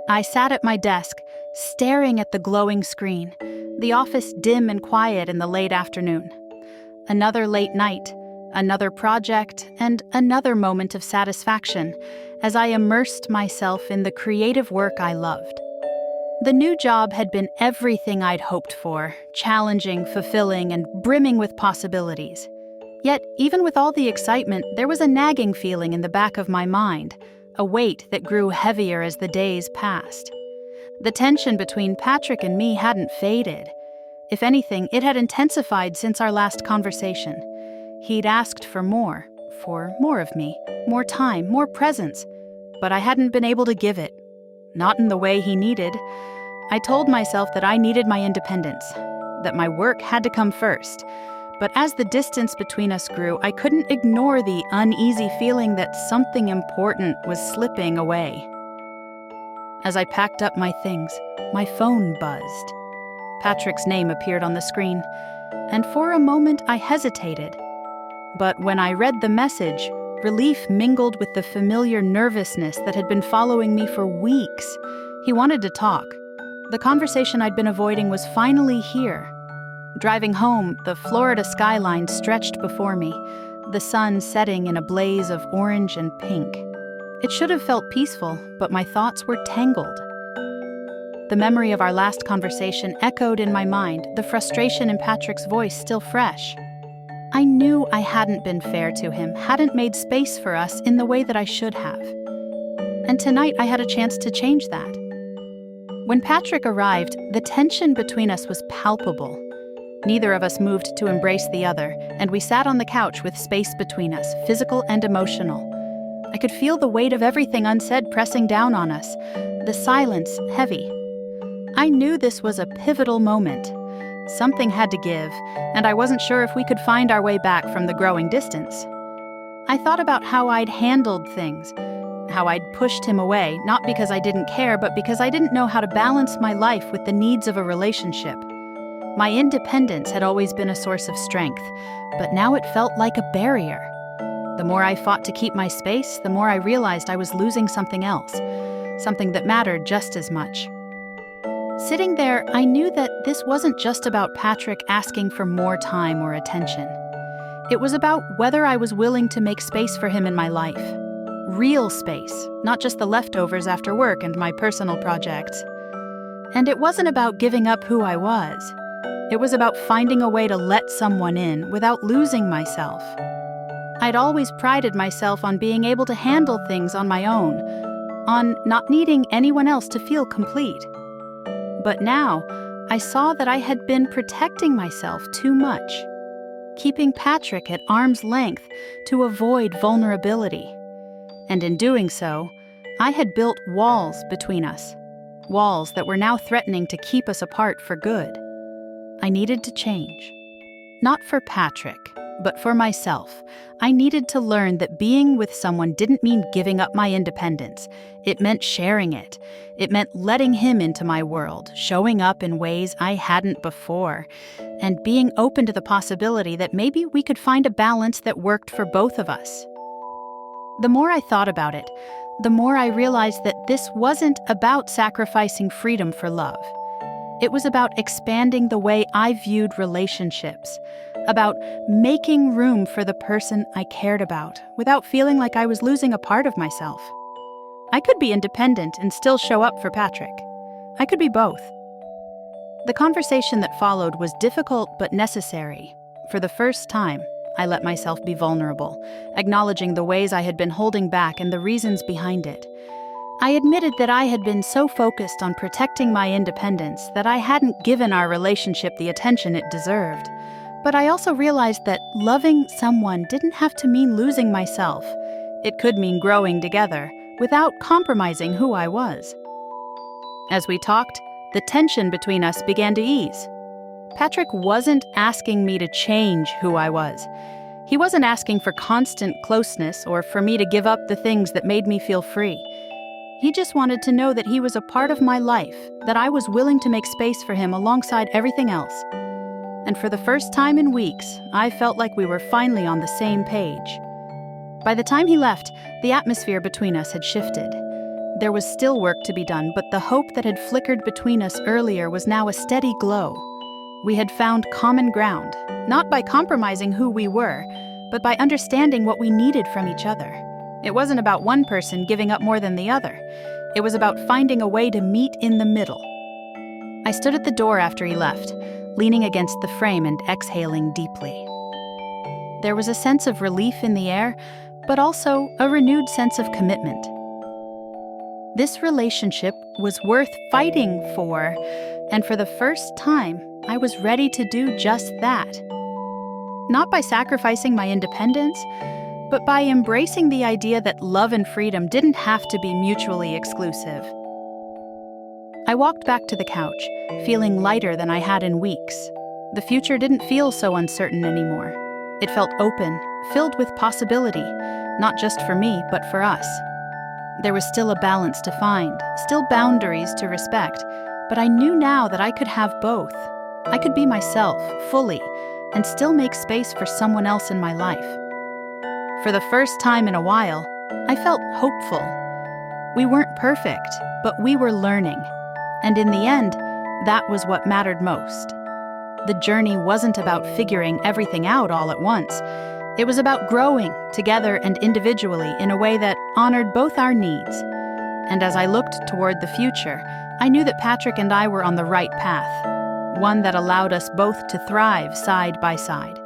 I sat at my desk, staring at the glowing screen, the office dim and quiet in the late afternoon. Another late night, another project, and another moment of satisfaction as I immersed myself in the creative work I loved. The new job had been everything I'd hoped for, challenging, fulfilling, and brimming with possibilities. Yet, even with all the excitement, there was a nagging feeling in the back of my mind, a weight that grew heavier as the days passed. The tension between Patrick and me hadn't faded. If anything, it had intensified since our last conversation. He'd asked for more of me, more time, more presence, but I hadn't been able to give it. Not in the way he needed. I told myself that I needed my independence, that my work had to come first. But as the distance between us grew, I couldn't ignore the uneasy feeling that something important was slipping away. As I packed up my things, my phone buzzed. Patrick's name appeared on the screen, and for a moment I hesitated. But when I read the message, relief mingled with the familiar nervousness that had been following me for weeks. He wanted to talk. The conversation I'd been avoiding was finally here. Driving home, the Florida skyline stretched before me, the sun setting in a blaze of orange and pink. It should have felt peaceful, but my thoughts were tangled. The memory of our last conversation echoed in my mind, the frustration in Patrick's voice still fresh. I knew I hadn't been fair to him, hadn't made space for us in the way that I should have. And tonight I had a chance to change that. When Patrick arrived, the tension between us was palpable. Neither of us moved to embrace the other, and we sat on the couch with space between us, physical and emotional. I could feel the weight of everything unsaid pressing down on us, the silence heavy. I knew this was a pivotal moment. Something had to give, and I wasn't sure if we could find our way back from the growing distance. I thought about how I'd handled things, how I'd pushed him away, not because I didn't care, but because I didn't know how to balance my life with the needs of a relationship. My independence had always been a source of strength, but now it felt like a barrier. The more I fought to keep my space, the more I realized I was losing something else, something that mattered just as much. Sitting there, I knew that this wasn't just about Patrick asking for more time or attention. It was about whether I was willing to make space for him in my life. Real space, not just the leftovers after work and my personal projects. And it wasn't about giving up who I was. It was about finding a way to let someone in without losing myself. I'd always prided myself on being able to handle things on my own, on not needing anyone else to feel complete. But now, I saw that I had been protecting myself too much, keeping Patrick at arm's length to avoid vulnerability. And in doing so, I had built walls between us, walls that were now threatening to keep us apart for good. I needed to change. Not for Patrick, but for myself. I needed to learn that being with someone didn't mean giving up my independence. It meant sharing it. It meant letting him into my world, showing up in ways I hadn't before, and being open to the possibility that maybe we could find a balance that worked for both of us. The more I thought about it, the more I realized that this wasn't about sacrificing freedom for love. It was about expanding the way I viewed relationships, about making room for the person I cared about without feeling like I was losing a part of myself. I could be independent and still show up for Patrick. I could be both. The conversation that followed was difficult but necessary. For the first time, I let myself be vulnerable, acknowledging the ways I had been holding back and the reasons behind it. I admitted that I had been so focused on protecting my independence that I hadn't given our relationship the attention it deserved. But I also realized that loving someone didn't have to mean losing myself. It could mean growing together, without compromising who I was. As we talked, the tension between us began to ease. Patrick wasn't asking me to change who I was. He wasn't asking for constant closeness or for me to give up the things that made me feel free. He just wanted to know that he was a part of my life, that I was willing to make space for him alongside everything else. And for the first time in weeks, I felt like we were finally on the same page. By the time he left, the atmosphere between us had shifted. There was still work to be done, but the hope that had flickered between us earlier was now a steady glow. We had found common ground, not by compromising who we were, but by understanding what we needed from each other. It wasn't about one person giving up more than the other. It was about finding a way to meet in the middle. I stood at the door after he left, leaning against the frame and exhaling deeply. There was a sense of relief in the air, but also a renewed sense of commitment. This relationship was worth fighting for, and for the first time, I was ready to do just that. Not by sacrificing my independence, but by embracing the idea that love and freedom didn't have to be mutually exclusive. I walked back to the couch, feeling lighter than I had in weeks. The future didn't feel so uncertain anymore. It felt open, filled with possibility, not just for me, but for us. There was still a balance to find, still boundaries to respect, but I knew now that I could have both. I could be myself, fully, and still make space for someone else in my life. For the first time in a while, I felt hopeful. We weren't perfect, but we were learning. And in the end, that was what mattered most. The journey wasn't about figuring everything out all at once. It was about growing together and individually in a way that honored both our needs. And as I looked toward the future, I knew that Patrick and I were on the right path, one that allowed us both to thrive side by side.